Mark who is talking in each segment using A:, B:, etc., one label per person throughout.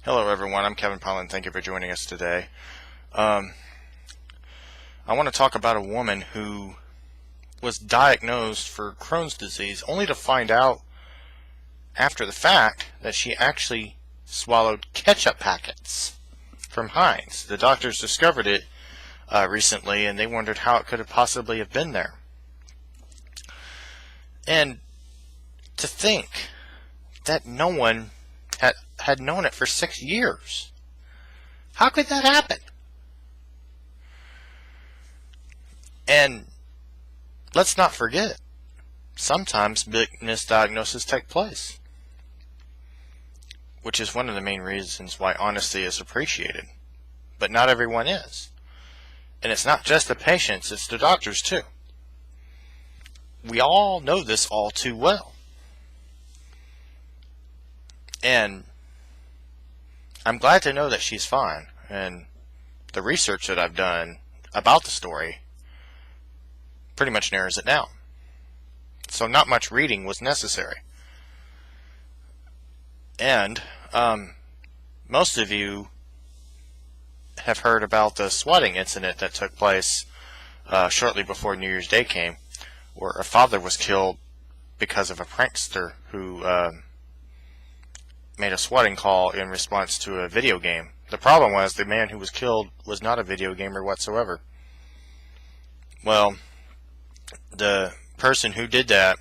A: Hello everyone, I'm Kevin Piland. Thank you for joining us today. I want to talk about a woman who was diagnosed for Crohn's disease only to find out after the fact that she actually swallowed ketchup packets from Heinz. The doctors discovered it recently and they wondered how it could have possibly have been there. And to think that no one had known it for 6 years. How could that happen? And let's not forget, sometimes big misdiagnoses take place, which is one of the main reasons why honesty is appreciated. But not everyone is. And it's not just the patients, it's the doctors too. We all know this all too well. And I'm glad to know that she's fine, and the research that I've done about the story pretty much narrows it down. So not much reading was necessary. And most of you have heard about the swatting incident that took place shortly before New Year's Day came, where a father was killed because of a prankster who made a swatting call in response to a video game. The problem was the man who was killed was not a video gamer whatsoever. Well, the person who did that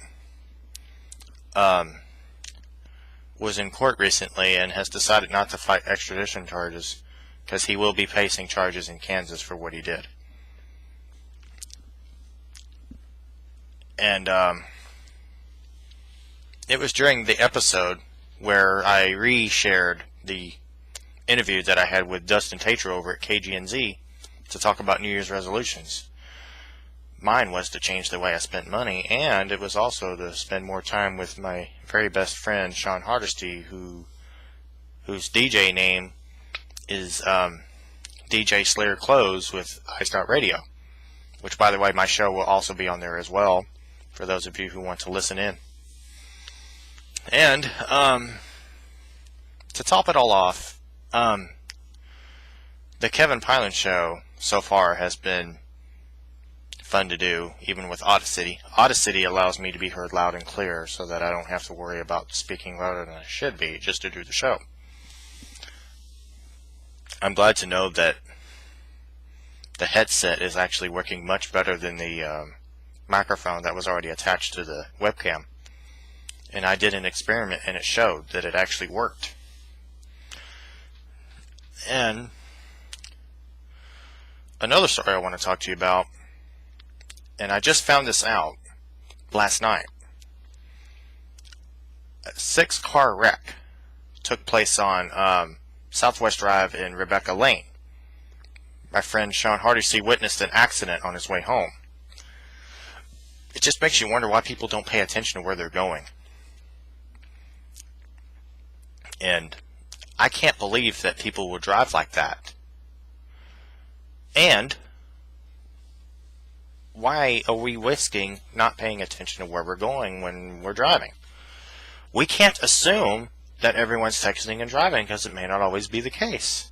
A: was in court recently and has decided not to fight extradition charges because he will be facing charges in Kansas for what he did. And it was during the episode where I re-shared the interview that I had with Dustin Tatro over at KGNZ to talk about New Year's resolutions. Mine was to change the way I spent money, and it was also to spend more time with my very best friend Sean Hardesty, whose DJ name is DJ Slayer Clothes with ice.radio, which, by the way, my show will also be on there as well for those of you who want to listen in. And to top it all off, the Kevin Piland show so far has been fun to do, even with Audacity. Audacity allows me to be heard loud and clear so that I don't have to worry about speaking louder than I should be just to do the show. I'm glad to know that the headset is actually working much better than the microphone that was already attached to the webcam. And I did an experiment and it showed that it actually worked. And another story I want to talk to you about, and I just found this out last night. A 6-car wreck took place on Southwest Drive in Rebecca Lane. My friend Sean Hardesty witnessed an accident on his way home. It just makes you wonder why people don't pay attention to where they're going. And I can't believe that people would drive like that. And why are we risking not paying attention to where we're going when we're driving? We can't assume that everyone's texting and driving because it may not always be the case.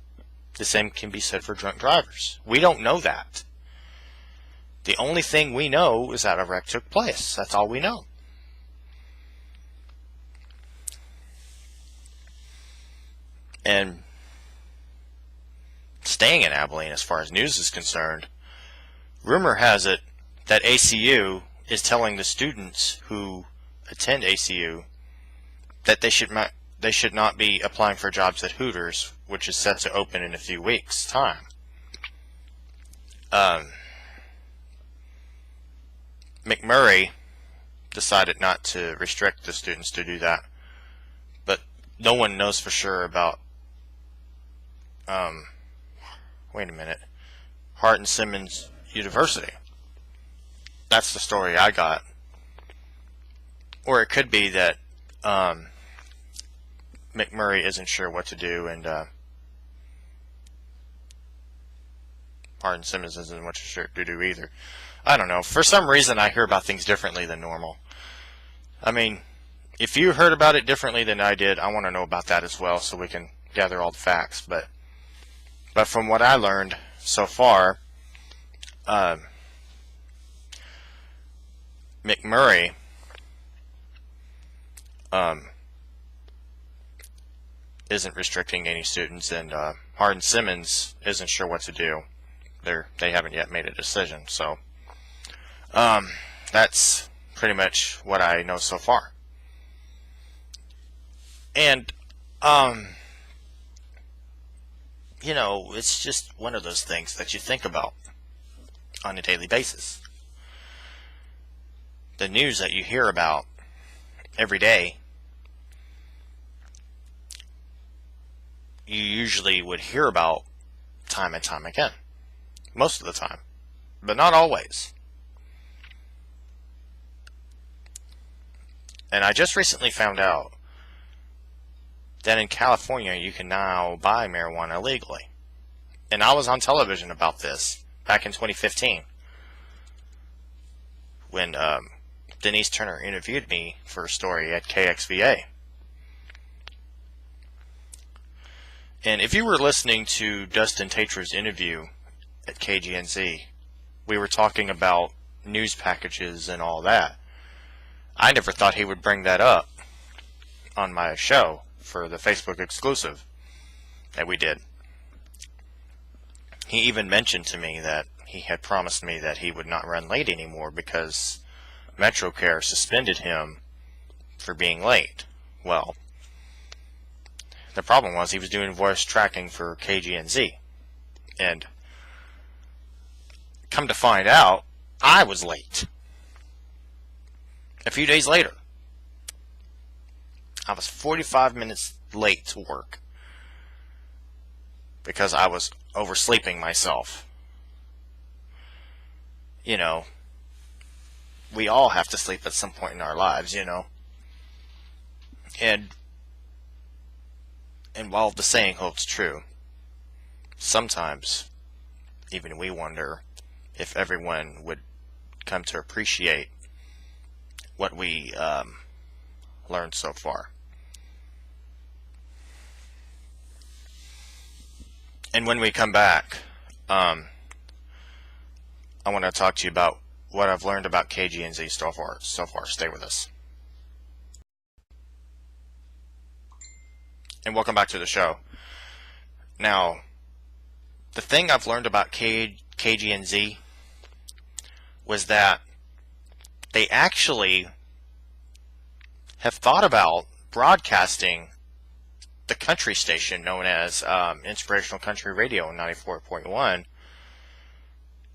A: The same can be said for drunk drivers. We don't know that. The only thing we know is that a wreck took place. That's all we know. And staying in Abilene as far as news is concerned, rumor has it that ACU is telling the students who attend ACU that they should not be applying for jobs at Hooters, which is set to open in a few weeks' time. McMurray decided not to restrict the students to do that, but no one knows for sure about wait a minute, Hart and Simmons University. That's the story I got. Or it could be that McMurray isn't sure what to do, and Hart and Simmons isn't much sure to do either. I don't know. For some reason, I hear about things differently than normal. I mean, if you heard about it differently than I did, I want to know about that as well, so we can gather all the facts. But from what I learned so far, McMurray isn't restricting any students, and Hardin-Simmons isn't sure what to do. They haven't yet made a decision. So that's pretty much what I know so far. And you know, it's just one of those things that you think about on a daily basis. The news that you hear about every day, you usually would hear about time and time again. Most of the time, but not always. And I just recently found out that in California you can now buy marijuana legally. And I was on television about this back in 2015 when Denise Turner interviewed me for a story at KXVA. And if you were listening to Dustin Tatra's interview at KGNZ, we were talking about news packages and all that. I never thought he would bring that up on my show for the Facebook exclusive that we did. He even mentioned to me that he had promised me that he would not run late anymore because MetroCare suspended him for being late. Well, the problem was he was doing voice tracking for KGNZ. And come to find out, I was late. A few days later, I was 45 minutes late to work because I was oversleeping myself. You know, we all have to sleep at some point in our lives, you know. And while the saying holds true, sometimes even we wonder if everyone would come to appreciate what we learned so far. And when we come back, I want to talk to you about what I've learned about KGNZ so far. Stay with us. And welcome back to the show. Now, the thing I've learned about KGNZ was that they actually have thought about broadcasting the country station known as Inspirational Country Radio 94.1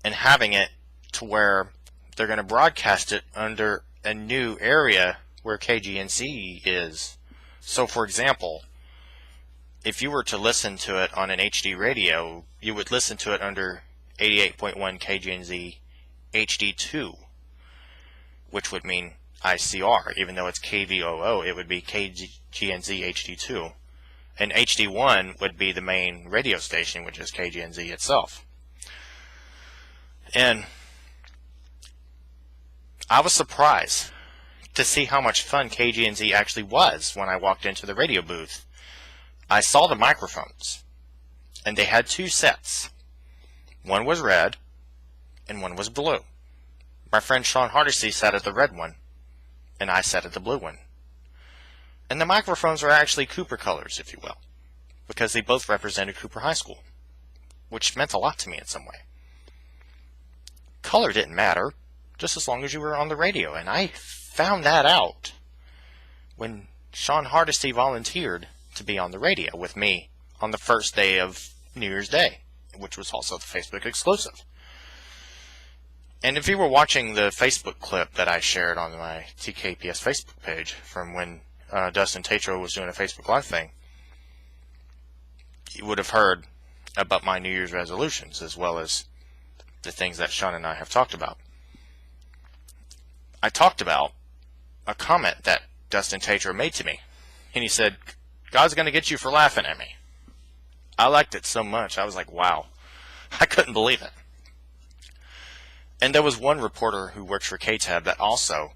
A: and having it to where they're going to broadcast it under a new area where KGNZ is. So, for example, if you were to listen to it on an HD radio, you would listen to it under 88.1 KGNZ HD2, which would mean ICR. Even though it's KVOO, it would be KGNZ HD2. And HD1 would be the main radio station, which is KGNZ itself. And I was surprised to see how much fun KGNZ actually was when I walked into the radio booth. I saw the microphones, and they had two sets. One was red, and one was blue. My friend Sean Hardesty sat at the red one, and I sat at the blue one. And the microphones were actually Cooper colors, if you will, because they both represented Cooper High School, which meant a lot to me in some way. Color didn't matter, just as long as you were on the radio, and I found that out when Sean Hardesty volunteered to be on the radio with me on the first day of New Year's Day, which was also the Facebook exclusive. And if you were watching the Facebook clip that I shared on my TKPS Facebook page from when Dustin Tatro was doing a Facebook Live thing, you would have heard about my New Year's resolutions as well as the things that Sean and I have talked about. I talked about a comment that Dustin Tatro made to me, and he said, "God's going to get you for laughing at me." I liked it so much, I was like, wow. I couldn't believe it. And there was one reporter who works for KTAB that also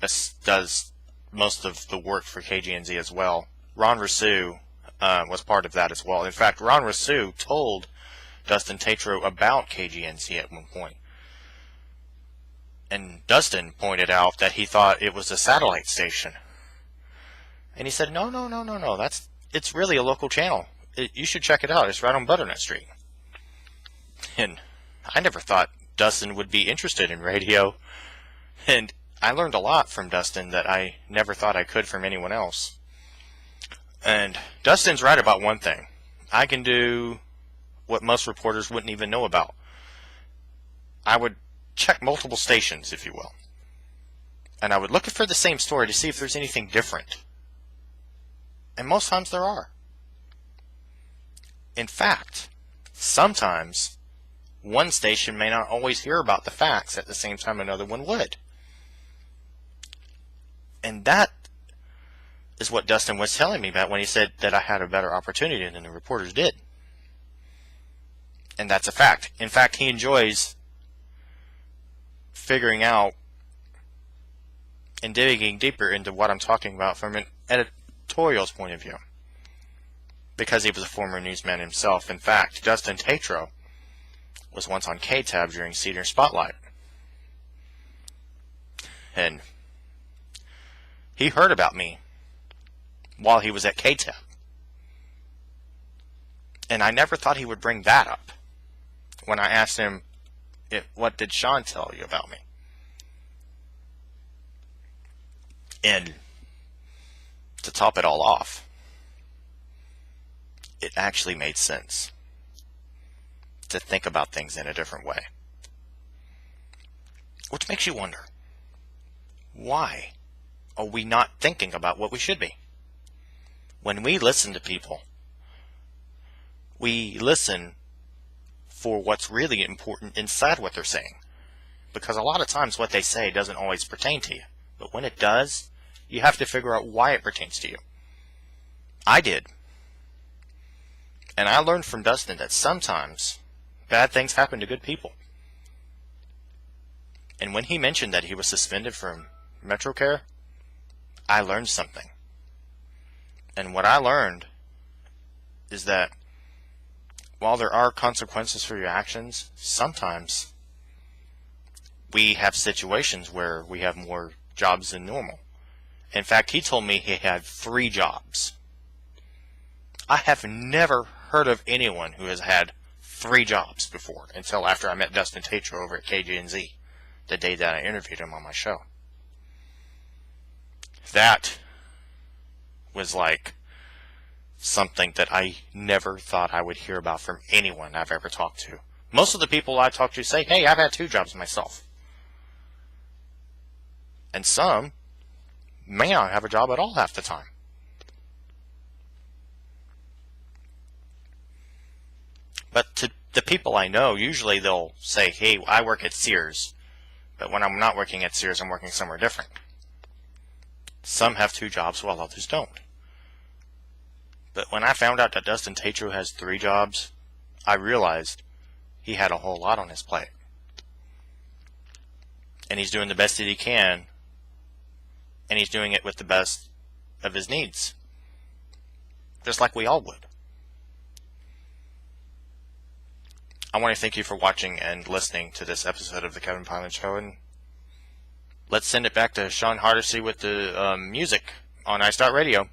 A: does most of the work for KGNZ as well. Ron Rousseau was part of that as well. In fact, Ron Rousseau told Dustin Tatro about KGNZ at one point. And Dustin pointed out that he thought it was a satellite station. And he said, no, it's really a local channel. You should check it out. It's right on Butternut Street. And I never thought Dustin would be interested in radio. And I learned a lot from Dustin that I never thought I could from anyone else. And Dustin's right about one thing. I can do what most reporters wouldn't even know about. I would check multiple stations, if you will. And I would look for the same story to see if there's anything different. And most times there are. In fact, sometimes one station may not always hear about the facts at the same time another one would. And that is what Dustin was telling me about when he said that I had a better opportunity than the reporters did. And that's a fact. In fact, he enjoys figuring out and digging deeper into what I'm talking about from an editorial's point of view, because he was a former newsman himself. In fact, Dustin Tatro was once on KTAB during Senior Spotlight, and he heard about me while he was at KTAB, and I never thought he would bring that up when I asked him, what did Sean tell you about me? And to top it all off, it actually made sense to think about things in a different way. Which makes you wonder, why are we not thinking about what we should be? When we listen to people, we listen for what's really important inside what they're saying. Because a lot of times what they say doesn't always pertain to you. But when it does, you have to figure out why it pertains to you. I did. And I learned from Dustin that sometimes bad things happen to good people. And when he mentioned that he was suspended from MetroCare, I learned something. And what I learned is that while there are consequences for your actions, sometimes we have situations where we have more jobs than normal. In fact, he told me he had 3 jobs. I have never heard of anyone who has had 3 jobs before until after I met Dustin Tatro over at KGNZ, the day that I interviewed him on my show. That was like something that I never thought I would hear about from anyone I've ever talked to. Most of the people I talk to say, hey, I've had 2 jobs myself. And some may not have a job at all half the time. But to the people I know, usually they'll say, hey, I work at Sears. But when I'm not working at Sears, I'm working somewhere different. Some have 2 jobs while others don't. But when I found out that Dustin Tatro has 3 jobs, I realized he had a whole lot on his plate. And he's doing the best that he can, and he's doing it with the best of his needs. Just like we all would. I want to thank you for watching and listening to this episode of the Kevin Piland Show, and let's send it back to Sean Hardesty with the music on iStart Radio.